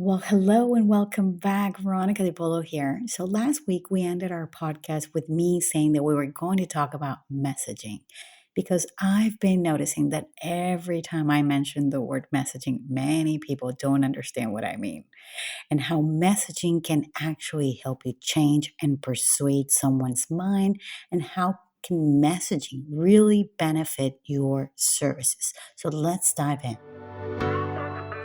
Well, hello and welcome back. Veronica Di Polo here. So, last week we ended our podcast with me saying that we were going to talk about messaging because I've been noticing that every time I mention the word messaging, many people don't understand what I mean and how messaging can actually help you change and persuade someone's mind, and how can messaging really benefit your services. So, let's dive in.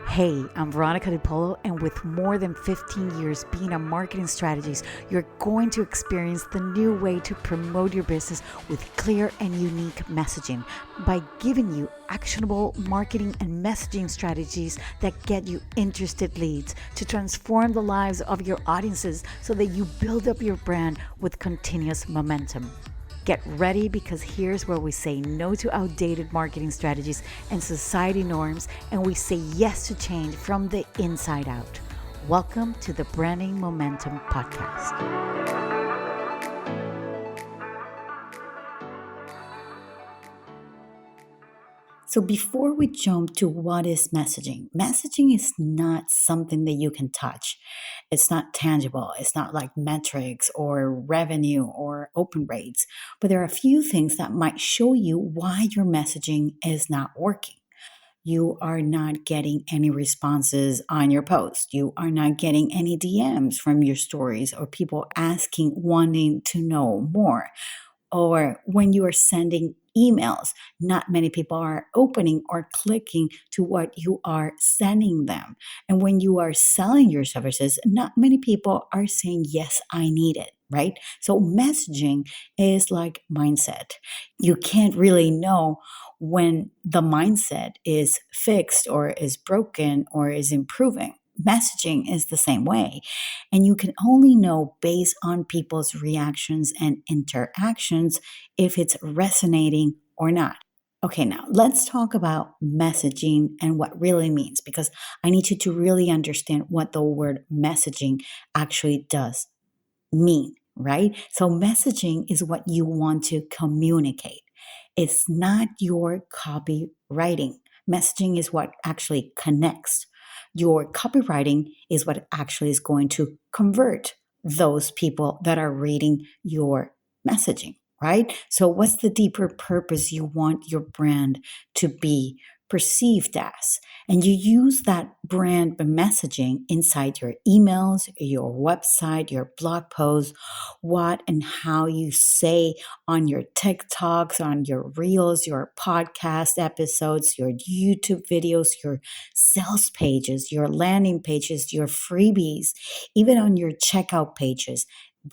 Hey, I'm Veronica Di Polo, and with more than 15 years being a marketing strategist, you're going to experience the new way to promote your business with clear and unique messaging by giving you actionable marketing and messaging strategies that get you interested leads to transform the lives of your audiences so that you build up your brand with continuous momentum. Get ready, because here's where we say no to outdated marketing strategies and society norms, and we say yes to change from the inside out. Welcome to the Branding Momentum Podcast. So, before we jump to what is messaging, messaging is not something that you can touch. It's not tangible. It's not like metrics or revenue or open rates. But there are a few things that might show you why your messaging is not working. You are not getting any responses on your post. You are not getting any DMs from your stories or people asking, wanting to know more. Or when you are sending emails, not many people are opening or clicking to what you are sending them. And when you are selling your services, not many people are saying, yes, I need it, right? So messaging is like mindset. You can't really know when the mindset is fixed or is broken or is improving. Messaging is the same way. And you can only know based on people's reactions and interactions if it's resonating or not. Okay, now let's talk about messaging and what really means, because I need you to really understand what the word messaging actually does mean, right? So, messaging is what you want to communicate. It's not your copywriting. Messaging is what actually connects. Your copywriting is what actually is going to convert those people that are reading your messaging, right? So, what's the deeper purpose you want your brand to be perceived as? And you use that brand messaging inside your emails, your website, your blog posts, what and how you say on your TikToks, on your reels, your podcast episodes, your YouTube videos, your sales pages, your landing pages, your freebies, even on your checkout pages.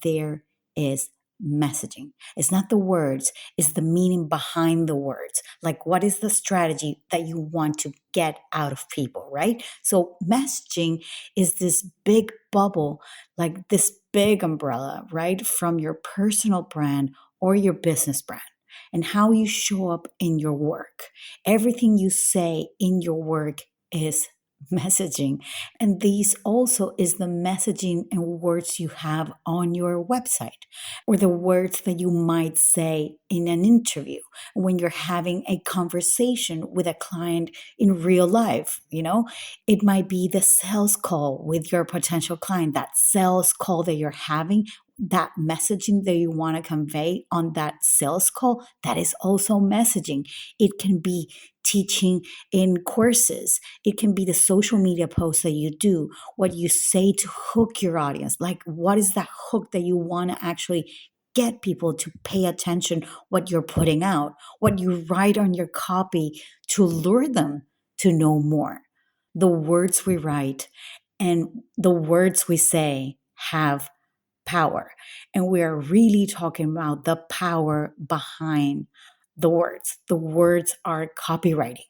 There is messaging. It's not the words, it's the meaning behind the words. Like, what is the strategy that you want to get out of people, right? So, messaging is this big bubble, like this big umbrella, right? From your personal brand or your business brand, and how you show up in your work. Everything you say in your work is messaging. And these also is the messaging and words you have on your website, or the words that you might say in an interview when you're having a conversation with a client in real life. It might be the sales call with your potential client, that sales call that you're having, that messaging that you want to convey on that sales call. That is also messaging. It can be teaching in courses. It can be the social media posts that you do, what you say to hook your audience. Like, what is that hook that you want to actually get people to pay attention, what you're putting out, what you write on your copy to lure them to know more. The words we write and the words we say have power. And we are really talking about the power behind the words. The words are copywriting.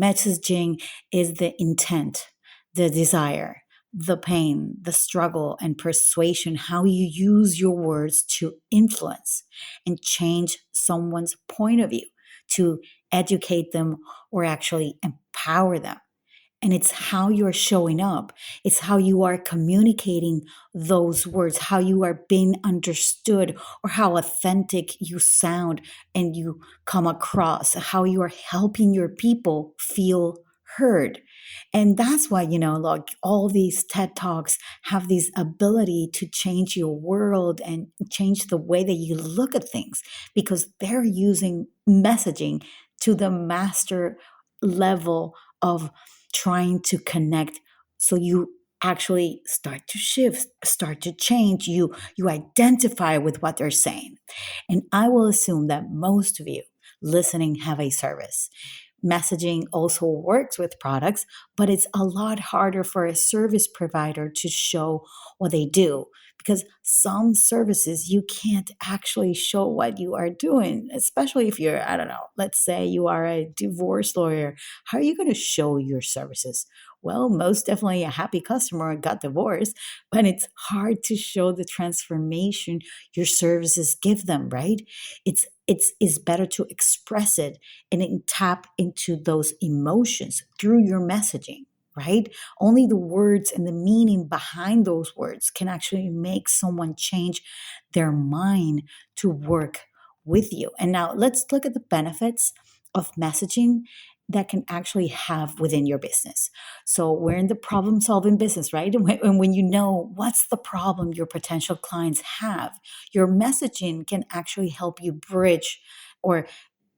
Messaging is the intent, the desire, the pain, the struggle, and persuasion, how you use your words to influence and change someone's point of view, to educate them or actually empower them. And it's how you're showing up. It's how you are communicating those words, how you are being understood, or how authentic you sound and you come across, how you are helping your people feel heard. And that's why, like all these TED Talks have this ability to change your world and change the way that you look at things because they're using messaging to the master level of trying to connect. So you actually start to shift, start to change. You identify with what they're saying. And I will assume that most of you listening have a service. Messaging also works with products, but it's a lot harder for a service provider to show what they do because some services you can't actually show what you are doing, especially if you're, I don't know, let's say you are a divorce lawyer. How are you going to show your services? Well, most definitely a happy customer got divorced, but it's hard to show the transformation your services give them, right? It's better to express it and then tap into those emotions through your messaging, right? Only the words and the meaning behind those words can actually make someone change their mind to work with you. And now let's look at the benefits of messaging that can actually have within your business. So we're in the problem solving business, right? And when you know what's the problem your potential clients have, your messaging can actually help you bridge or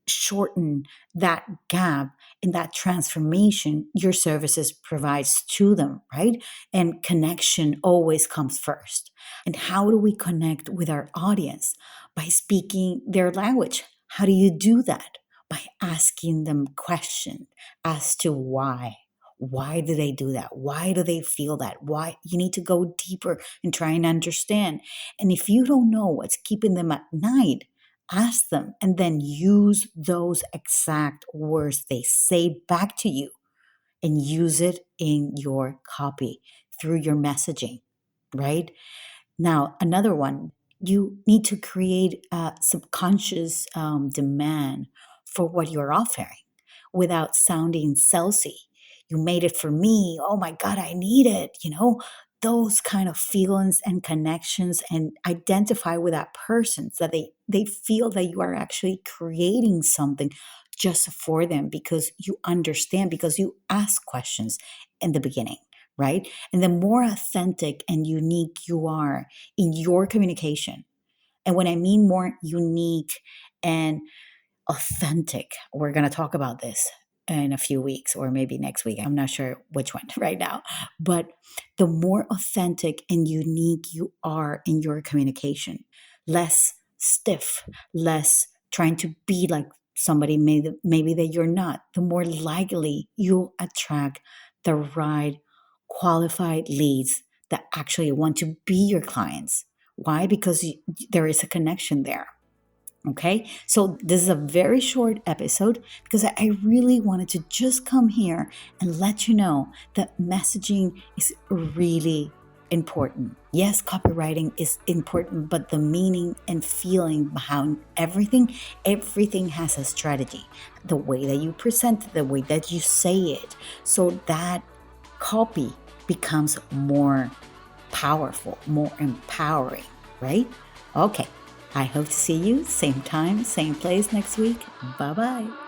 shorten that gap in that transformation your services provides to them, right? And connection always comes first. And how do we connect with our audience? By speaking their language. How do you do that? By asking them questions as to why. Why do they do that? Why do they feel that? Why? You need to go deeper and try and understand. And if you don't know what's keeping them at night, ask them and then use those exact words they say back to you and use it in your copy through your messaging, right? Now, another one, you need to create a subconscious demand for what you're offering without sounding salesy. You made it for me. Oh my God, I need it. Those kind of feelings and connections and identify with that person so that they feel that you are actually creating something just for them because you understand, because you ask questions in the beginning, right? And the more authentic and unique you are in your communication, and when I mean more unique and authentic, we're going to talk about this in a few weeks or maybe next week. I'm not sure which one right now. But the more authentic and unique you are in your communication, less stiff, less trying to be like somebody maybe that you're not, the more likely you'll attract the right qualified leads that actually want to be your clients. Why? Because there is a connection there. Okay, so this is a very short episode because I really wanted to just come here and let you know that messaging is really important. Yes, copywriting is important, but the meaning and feeling behind everything has a strategy. The way that you present it, the way that you say it, so that copy becomes more powerful, more empowering, right? Okay. I hope to see you same time, same place next week. Bye-bye.